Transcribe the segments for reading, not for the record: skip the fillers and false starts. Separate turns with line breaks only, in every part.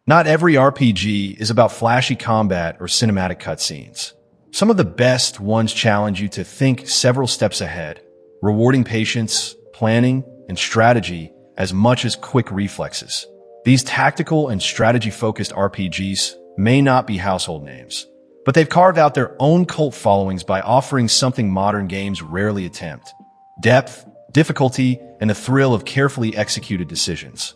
Not every RPG is about flashy combat or cinematic cutscenes. Some of the best ones challenge you to think several steps ahead, rewarding patience, planning, and strategy as much as quick reflexes. These tactical and strategy-focused RPGs may not be household names, but they've carved out their own cult followings by offering something modern games rarely attempt: depth, difficulty, and the thrill of carefully executed decisions.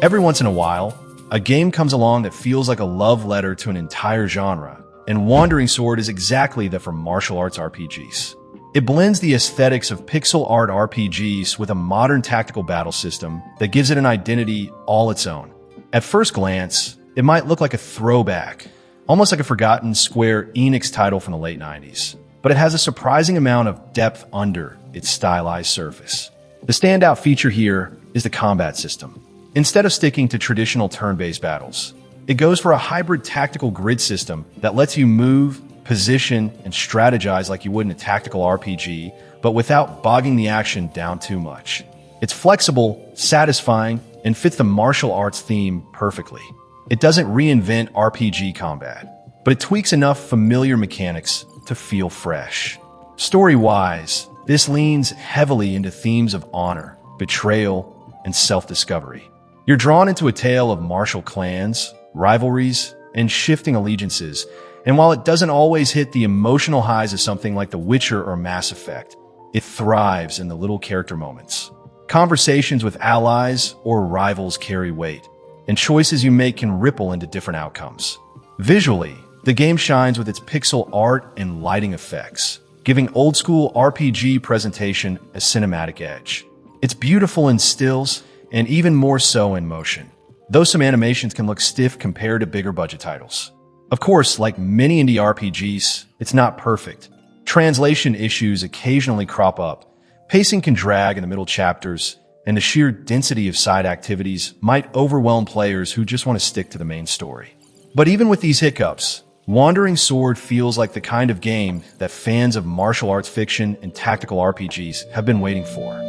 Every once in a while, a game comes along that feels like a love letter to an entire genre, and Wandering Sword is exactly that for martial arts RPGs. It blends the aesthetics of pixel art RPGs with a modern tactical battle system that gives it an identity all its own. At first glance, it might look like a throwback, almost like a forgotten Square Enix title from the late 90s, but it has a surprising amount of depth under its stylized surface. The standout feature here is the combat system. Instead of sticking to traditional turn-based battles, it goes for a hybrid tactical grid system that lets you move, position, and strategize like you would in a tactical RPG, but without bogging the action down too much. It's flexible, satisfying, and fits the martial arts theme perfectly. It doesn't reinvent RPG combat, but it tweaks enough familiar mechanics to feel fresh. Story-wise, this leans heavily into themes of honor, betrayal, and self-discovery. You're drawn into a tale of martial clans, rivalries, and shifting allegiances, and while it doesn't always hit the emotional highs of something like The Witcher or Mass Effect, it thrives in the little character moments. Conversations with allies or rivals carry weight, and choices you make can ripple into different outcomes. Visually, the game shines with its pixel art and lighting effects, giving old-school RPG presentation a cinematic edge. It's beautiful in stills, and even more so in motion, though some animations can look stiff compared to bigger budget titles. Of course, like many indie RPGs, it's not perfect. Translation issues occasionally crop up, pacing can drag in the middle chapters, and the sheer density of side activities might overwhelm players who just want to stick to the main story. But even with these hiccups, Wandering Sword feels like the kind of game that fans of martial arts fiction and tactical RPGs have been waiting for.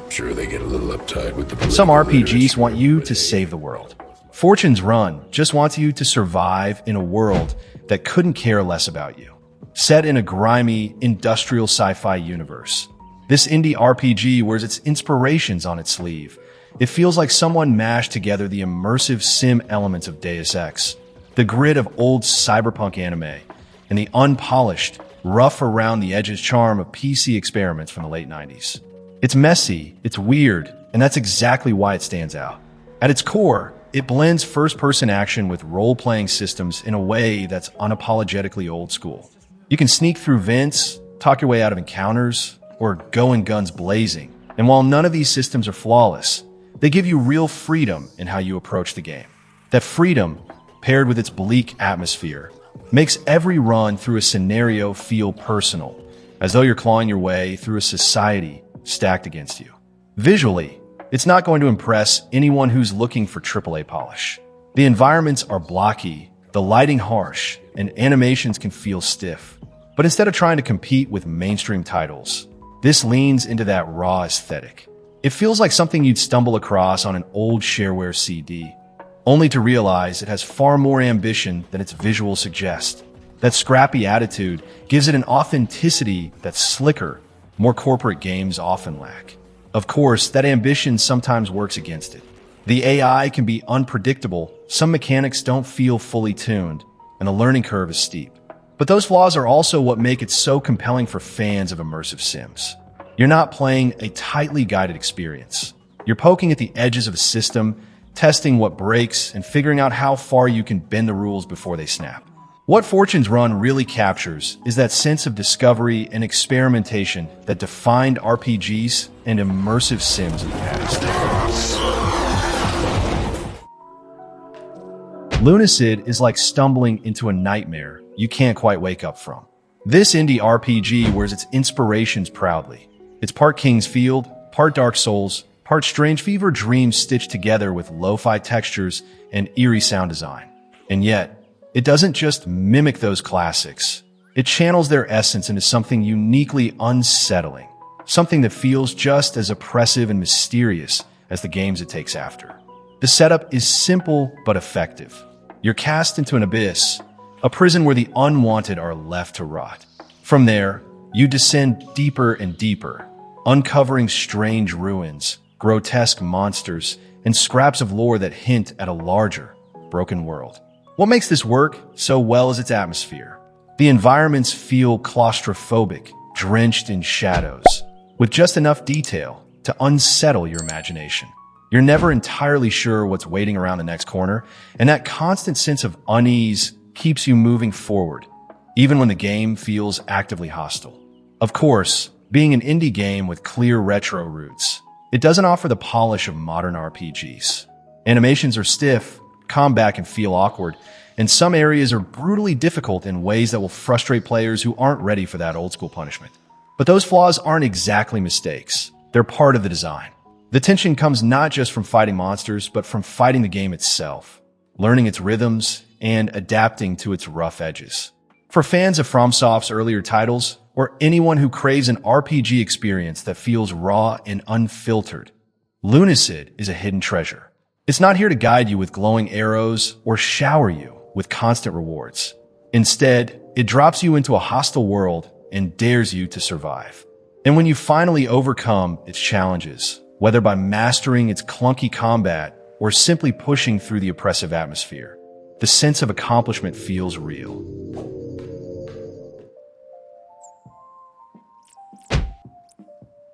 Sure, they get a little uptight with the
Some RPGs want you to save the world. Fortune's Run just wants you to survive in a world that couldn't care less about you. Set in a grimy, industrial sci-fi universe, this indie RPG wears its inspirations on its sleeve. It feels like someone mashed together the immersive sim elements of Deus Ex, the grit of old cyberpunk anime, and the unpolished, rough around the edges charm of PC experiments from the late 90s. It's messy, it's weird, and that's exactly why it stands out. At its core, it blends first-person action with role-playing systems in a way that's unapologetically old school. You can sneak through vents, talk your way out of encounters, or go in guns blazing. And while none of these systems are flawless, they give you real freedom in how you approach the game. That freedom, paired with its bleak atmosphere, makes every run through a scenario feel personal, as though you're clawing your way through a society stacked against you. Visually, it's not going to impress anyone who's looking for AAA polish. The environments are blocky, the lighting harsh, and animations can feel stiff. But instead of trying to compete with mainstream titles, this leans into that raw aesthetic. It feels like something you'd stumble across on an old shareware CD, only to realize it has far more ambition than its visuals suggest. That scrappy attitude gives it an authenticity that's slicker, more corporate games often lack. Of course, that ambition sometimes works against it. The AI can be unpredictable, some mechanics don't feel fully tuned, and the learning curve is steep. But those flaws are also what make it so compelling for fans of immersive sims. You're not playing a tightly guided experience. You're poking at the edges of a system, testing what breaks, and figuring out how far you can bend the rules before they snap. What Fortune's Run really captures is that sense of discovery and experimentation that defined RPGs and immersive sims in the past. Lunacid is like stumbling into a nightmare you can't quite wake up from. This indie RPG wears its inspirations proudly. It's part King's Field, part Dark Souls, part Strange Fever Dreams stitched together with lo-fi textures and eerie sound design. And yet, it doesn't just mimic those classics. It channels their essence into something uniquely unsettling, something that feels just as oppressive and mysterious as the games it takes after. The setup is simple but effective. You're cast into an abyss, a prison where the unwanted are left to rot. From there, you descend deeper and deeper, uncovering strange ruins, grotesque monsters, and scraps of lore that hint at a larger, broken world. What makes this work so well is its atmosphere. The environments feel claustrophobic, drenched in shadows, with just enough detail to unsettle your imagination. You're never entirely sure what's waiting around the next corner, and that constant sense of unease keeps you moving forward, even when the game feels actively hostile. Of course, being an indie game with clear retro roots, it doesn't offer the polish of modern RPGs. Animations are stiff, combat can feel awkward, and some areas are brutally difficult in ways that will frustrate players who aren't ready for that old-school punishment. But those flaws aren't exactly mistakes. They're part of the design. The tension comes not just from fighting monsters, but from fighting the game itself, learning its rhythms, and adapting to its rough edges. For fans of FromSoft's earlier titles, or anyone who craves an RPG experience that feels raw and unfiltered, Lunacid is a hidden treasure. It's not here to guide you with glowing arrows or shower you with constant rewards. Instead, it drops you into a hostile world and dares you to survive. And when you finally overcome its challenges, whether by mastering its clunky combat or simply pushing through the oppressive atmosphere, the sense of accomplishment feels real.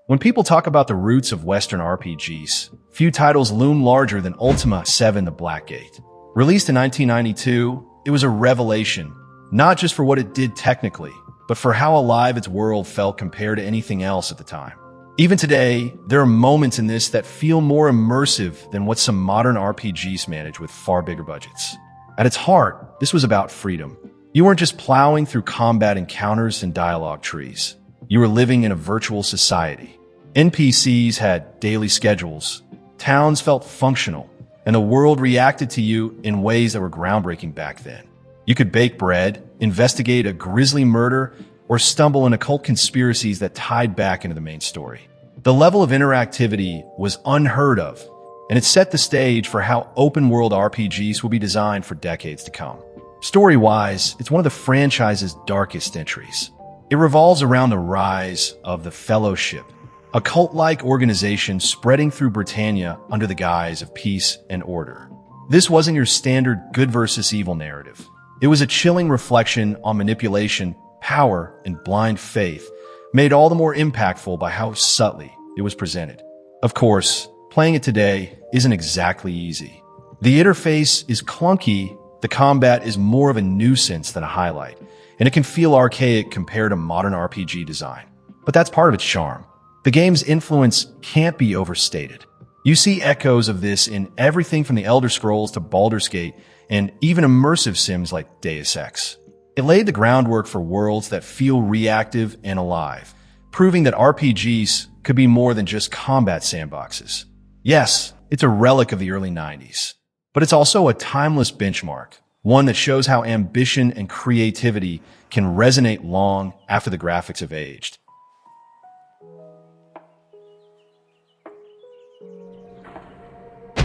When people talk about the roots of Western RPGs, few titles loom larger than Ultima 7 The Blackgate. Released in 1992, it was a revelation, not just for what it did technically, but for how alive its world felt compared to anything else at the time. Even today, there are moments in this that feel more immersive than what some modern RPGs manage with far bigger budgets. At its heart, this was about freedom. You weren't just plowing through combat encounters and dialogue trees. You were living in a virtual society. NPCs had daily schedules, towns felt functional, and the world reacted to you in ways that were groundbreaking back then. You could bake bread, investigate a grisly murder, or stumble in occult conspiracies that tied back into the main story. The level of interactivity was unheard of, and it set the stage for how open-world RPGs will be designed for decades to come. Story-wise, it's one of the franchise's darkest entries. It revolves around the rise of the Fellowship, a cult-like organization spreading through Britannia under the guise of peace and order. This wasn't your standard good versus evil narrative. It was a chilling reflection on manipulation, power, and blind faith, made all the more impactful by how subtly it was presented. Of course, playing it today isn't exactly easy. The interface is clunky, the combat is more of a nuisance than a highlight, and it can feel archaic compared to modern RPG design. But that's part of its charm. The game's influence can't be overstated. You see echoes of this in everything from the Elder Scrolls to Baldur's Gate, and even immersive sims like Deus Ex. It laid the groundwork for worlds that feel reactive and alive, proving that RPGs could be more than just combat sandboxes. Yes, it's a relic of the early 90s, but it's also a timeless benchmark, one that shows how ambition and creativity can resonate long after the graphics have aged.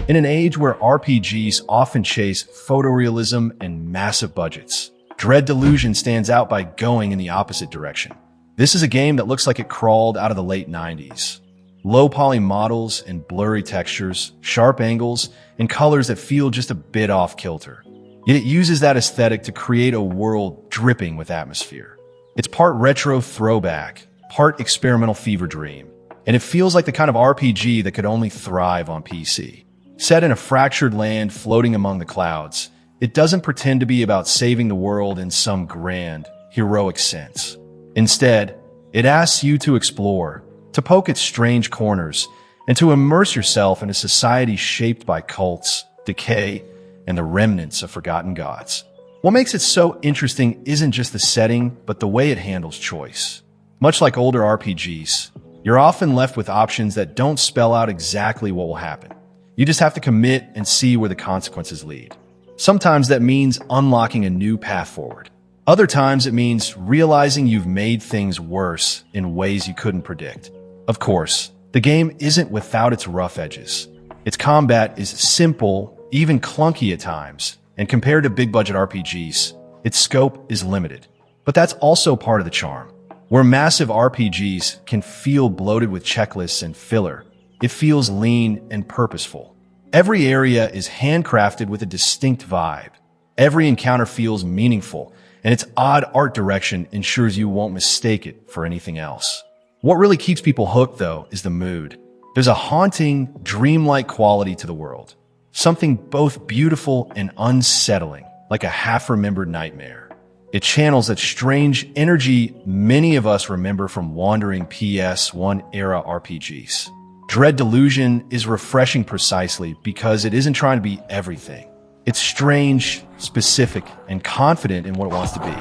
In an age where RPGs often chase photorealism and massive budgets, Dread Delusion stands out by going in the opposite direction. This is a game that looks like it crawled out of the late 90s. Low-poly models and blurry textures, sharp angles, and colors that feel just a bit off-kilter. Yet it uses that aesthetic to create a world dripping with atmosphere. It's part retro throwback, part experimental fever dream, and it feels like the kind of RPG that could only thrive on PC. Set in a fractured land floating among the clouds, it doesn't pretend to be about saving the world in some grand, heroic sense. Instead, it asks you to explore, to poke at strange corners, and to immerse yourself in a society shaped by cults, decay, and the remnants of forgotten gods. What makes it so interesting isn't just the setting, but the way it handles choice. Much like older RPGs, you're often left with options that don't spell out exactly what will happen. You just have to commit and see where the consequences lead. Sometimes that means unlocking a new path forward. Other times it means realizing you've made things worse in ways you couldn't predict. Of course, the game isn't without its rough edges. Its combat is simple, even clunky at times, and compared to big-budget RPGs, its scope is limited. But that's also part of the charm. Where massive RPGs can feel bloated with checklists and filler, it feels lean and purposeful. Every area is handcrafted with a distinct vibe. Every encounter feels meaningful, and its odd art direction ensures you won't mistake it for anything else. What really keeps people hooked, though, is the mood. There's a haunting, dreamlike quality to the world. Something both beautiful and unsettling, like a half-remembered nightmare. It channels that strange energy many of us remember from wandering PS1-era RPGs. Dread Delusion is refreshing precisely because it isn't trying to be everything. It's strange, specific, and confident in what it wants to be.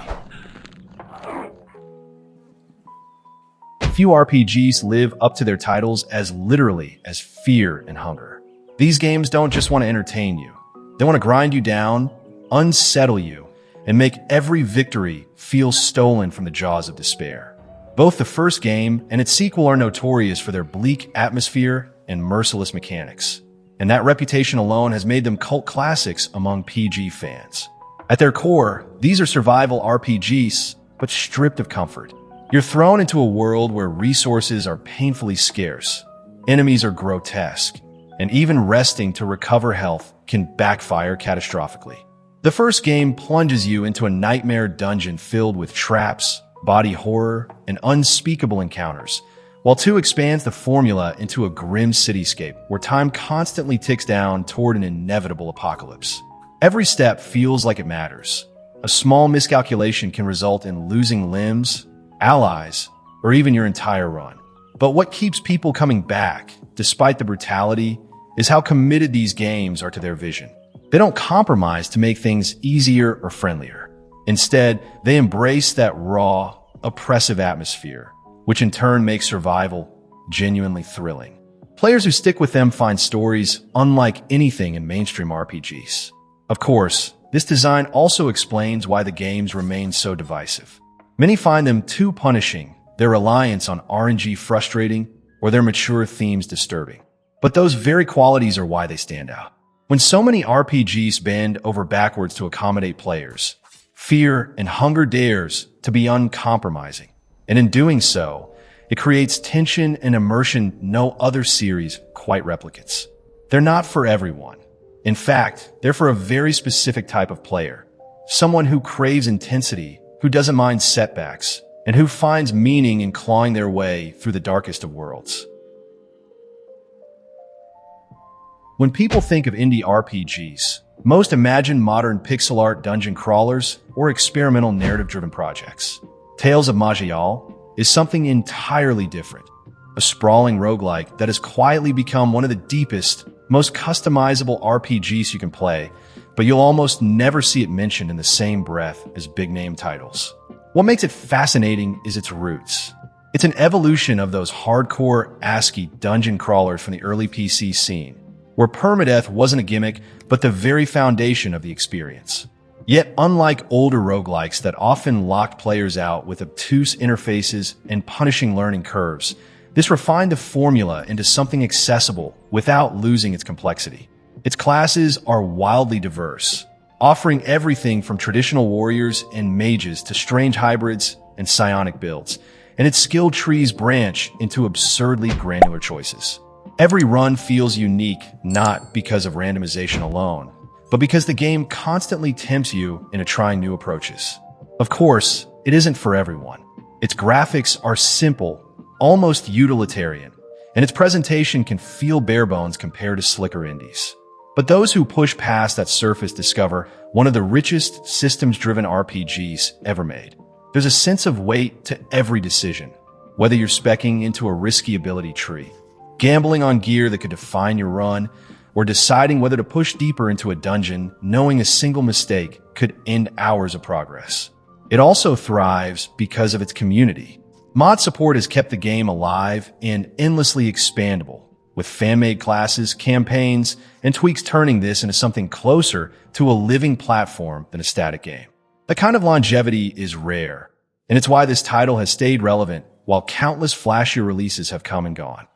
Few RPGs live up to their titles as literally as fear and hunger. These games don't just want to entertain you. They want to grind you down, unsettle you, and make every victory feel stolen from the jaws of despair. Both the first game and its sequel are notorious for their bleak atmosphere and merciless mechanics, and that reputation alone has made them cult classics among PG fans. At their core, these are survival RPGs, but stripped of comfort. You're thrown into a world where resources are painfully scarce, enemies are grotesque, and even resting to recover health can backfire catastrophically. The first game plunges you into a nightmare dungeon filled with traps, body horror, and unspeakable encounters, while 2 expands the formula into a grim cityscape where time constantly ticks down toward an inevitable apocalypse. Every step feels like it matters. A small miscalculation can result in losing limbs, allies, or even your entire run. But what keeps people coming back, despite the brutality, is how committed these games are to their vision. They don't compromise to make things easier or friendlier. Instead, they embrace that raw, oppressive atmosphere, which in turn makes survival genuinely thrilling. Players who stick with them find stories unlike anything in mainstream RPGs. Of course, this design also explains why the games remain so divisive. Many find them too punishing, their reliance on RNG frustrating, or their mature themes disturbing. But those very qualities are why they stand out. When so many RPGs bend over backwards to accommodate players, fear and hunger dares to be uncompromising. And in doing so, it creates tension and immersion no other series quite replicates. They're not for everyone. In fact, they're for a very specific type of player. Someone who craves intensity, who doesn't mind setbacks, and who finds meaning in clawing their way through the darkest of worlds. When people think of indie RPGs, most imagine modern pixel art dungeon crawlers or experimental narrative-driven projects. Tales of Maj'Al is something entirely different, a sprawling roguelike that has quietly become one of the deepest, most customizable RPGs you can play, but you'll almost never see it mentioned in the same breath as big-name titles. What makes it fascinating is its roots. It's an evolution of those hardcore ASCII dungeon crawlers from the early PC scene, where permadeath wasn't a gimmick, but the very foundation of the experience. Yet, unlike older roguelikes that often locked players out with obtuse interfaces and punishing learning curves, this refined the formula into something accessible without losing its complexity. Its classes are wildly diverse, offering everything from traditional warriors and mages to strange hybrids and psionic builds, and its skill trees branch into absurdly granular choices. Every run feels unique not because of randomization alone, but because the game constantly tempts you into trying new approaches. Of course, it isn't for everyone. Its graphics are simple, almost utilitarian, and its presentation can feel bare bones compared to slicker indies. But those who push past that surface discover one of the richest systems-driven RPGs ever made. There's a sense of weight to every decision, whether you're speccing into a risky ability tree, gambling on gear that could define your run, or deciding whether to push deeper into a dungeon knowing a single mistake could end hours of progress. It also thrives because of its community. Mod support has kept the game alive and endlessly expandable, with fan-made classes, campaigns, and tweaks turning this into something closer to a living platform than a static game. That kind of longevity is rare, and it's why this title has stayed relevant while countless flashier releases have come and gone.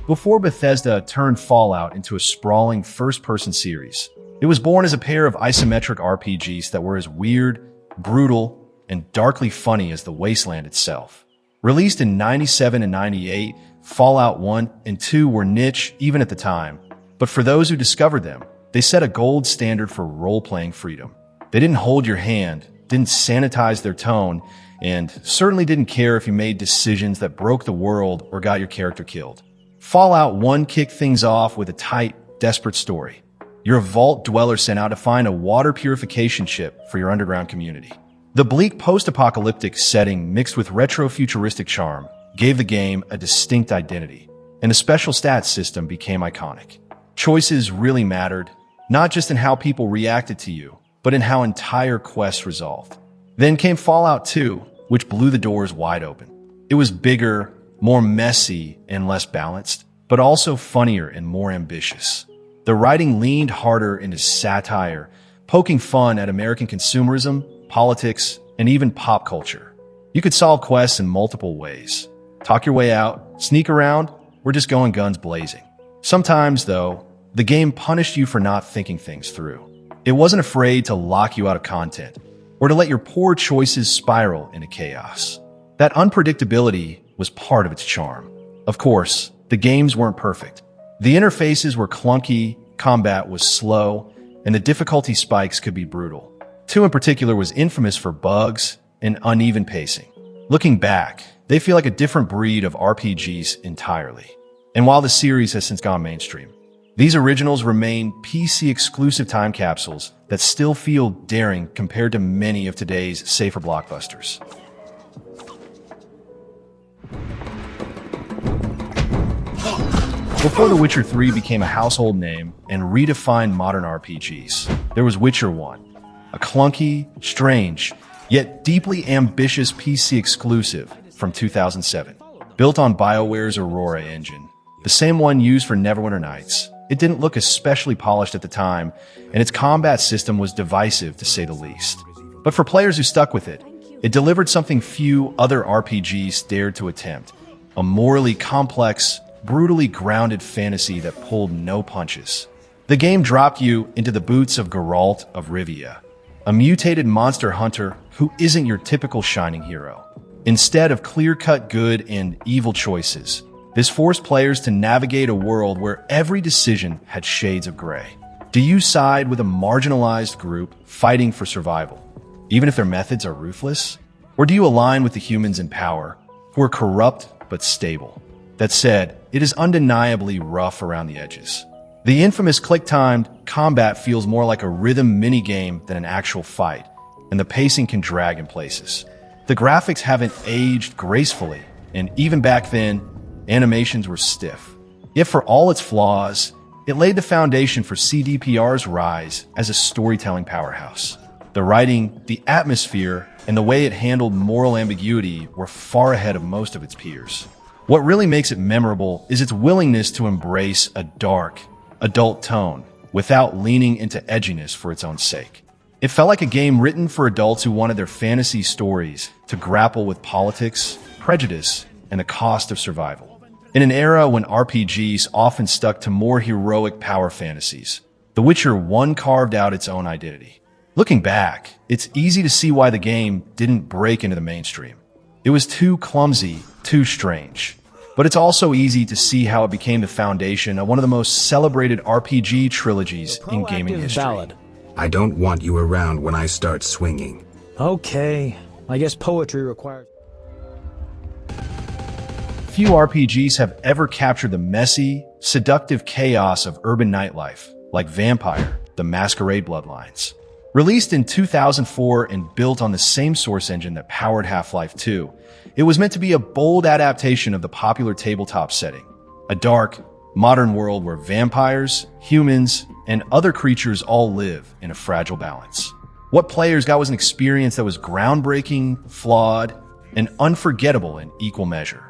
Before Bethesda turned Fallout into a sprawling first-person series, it was born as a pair of isometric RPGs that were as weird, brutal, and darkly funny as the wasteland itself. Released in 97 and 98, Fallout 1 and 2 were niche even at the time, but for those who discovered them, they set a gold standard for role-playing freedom. They didn't hold your hand, didn't sanitize their tone, and certainly didn't care if you made decisions that broke the world or got your character killed. Fallout 1 kicked things off with a tight, desperate story. You're a vault dweller sent out to find a water purification ship for your underground community. The bleak post-apocalyptic setting mixed with retro-futuristic charm gave the game a distinct identity, and a special stats system became iconic. Choices really mattered, not just in how people reacted to you, but in how entire quests resolved. Then came Fallout 2, which blew the doors wide open. It was bigger, more messy, and less balanced, but also funnier and more ambitious. The writing leaned harder into satire, poking fun at American consumerism, politics, and even pop culture. You could solve quests in multiple ways. Talk your way out, sneak around, or just going guns blazing. Sometimes, though, the game punished you for not thinking things through. It wasn't afraid to lock you out of content, or to let your poor choices spiral into chaos. That unpredictability was part of its charm. Of course, the games weren't perfect. The interfaces were clunky, combat was slow, and the difficulty spikes could be brutal. 2 in particular was infamous for bugs and uneven pacing. Looking back, they feel like a different breed of RPGs entirely. And while the series has since gone mainstream, these originals remain PC-exclusive time capsules that still feel daring compared to many of today's safer blockbusters. Before The Witcher 3 became a household name and redefined modern RPGs, there was Witcher 1, a clunky, strange, yet deeply ambitious PC exclusive from 2007. Built on BioWare's Aurora engine, the same one used for Neverwinter Nights, it didn't look especially polished at the time, and its combat system was divisive to say the least. But for players who stuck with it, it delivered something few other RPGs dared to attempt: a morally complex, brutally grounded fantasy that pulled no punches. The game dropped you into the boots of Geralt of Rivia, a mutated monster hunter who isn't your typical shining hero. Instead of clear-cut good and evil choices, this forced players to navigate a world where every decision had shades of gray. Do you side with a marginalized group fighting for survival, even if their methods are ruthless? Or do you align with the humans in power, who are corrupt but stable? That said, it is undeniably rough around the edges. The infamous click-timed combat feels more like a rhythm minigame than an actual fight, and the pacing can drag in places. The graphics haven't aged gracefully, and even back then, animations were stiff. Yet for all its flaws, it laid the foundation for CDPR's rise as a storytelling powerhouse. The writing, the atmosphere, and the way it handled moral ambiguity were far ahead of most of its peers. What really makes it memorable is its willingness to embrace a dark, adult tone without leaning into edginess for its own sake. It felt like a game written for adults who wanted their fantasy stories to grapple with politics, prejudice, and the cost of survival. In an era when RPGs often stuck to more heroic power fantasies, The Witcher 1 carved out its own identity. Looking back, it's easy to see why the game didn't break into the mainstream. It was too clumsy, too strange. But it's also easy to see how it became the foundation of one of the most celebrated RPG trilogies in gaming history.
Ballad.
I don't want you around when I start swinging.
Okay, I guess poetry requires...
Few RPGs have ever captured the messy, seductive chaos of urban nightlife, like Vampire: The Masquerade Bloodlines. Released in 2004 and built on the same source engine that powered Half-Life 2, it was meant to be a bold adaptation of the popular tabletop setting, a dark, modern world where vampires, humans, and other creatures all live in a fragile balance. What players got was an experience that was groundbreaking, flawed, and unforgettable in equal measure.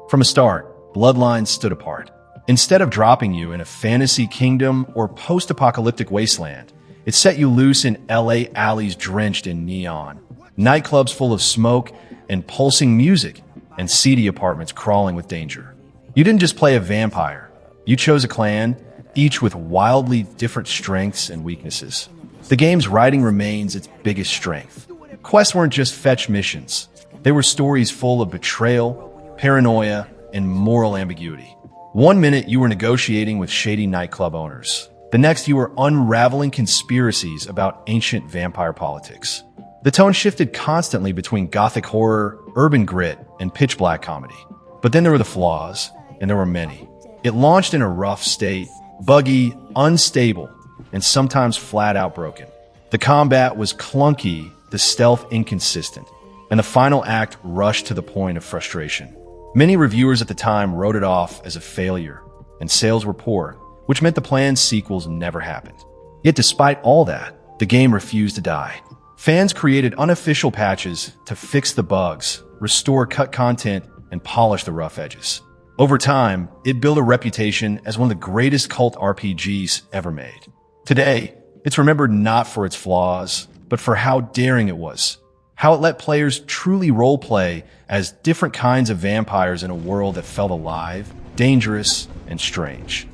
From a start, Bloodlines stood apart. Instead of dropping you in a fantasy kingdom or post-apocalyptic wasteland, It set you loose in LA alleys drenched in neon, nightclubs full of smoke and pulsing music, and seedy apartments crawling with danger. You didn't just play a vampire. You chose a clan, each with wildly different strengths and weaknesses. The game's writing remains its biggest strength. Quests weren't just fetch missions. They were stories full of betrayal, paranoia, and moral ambiguity. One minute you were negotiating with shady nightclub owners. The next you were unraveling conspiracies about ancient vampire politics. The tone shifted constantly between gothic horror, urban grit, and pitch black comedy. But then there were the flaws, and there were many. It launched in a rough state, buggy, unstable, and sometimes flat out broken. The combat was clunky, the stealth inconsistent, and the final act rushed to the point of frustration. Many reviewers at the time wrote it off as a failure, and sales were poor, which meant the planned sequels never happened. Yet despite all that, the game refused to die. Fans created unofficial patches to fix the bugs, restore cut content, and polish the rough edges. Over time, it built a reputation as one of the greatest cult RPGs ever made. Today, it's remembered not for its flaws, but for how daring it was, how it let players truly roleplay as different kinds of vampires in a world that felt alive, dangerous, and strange.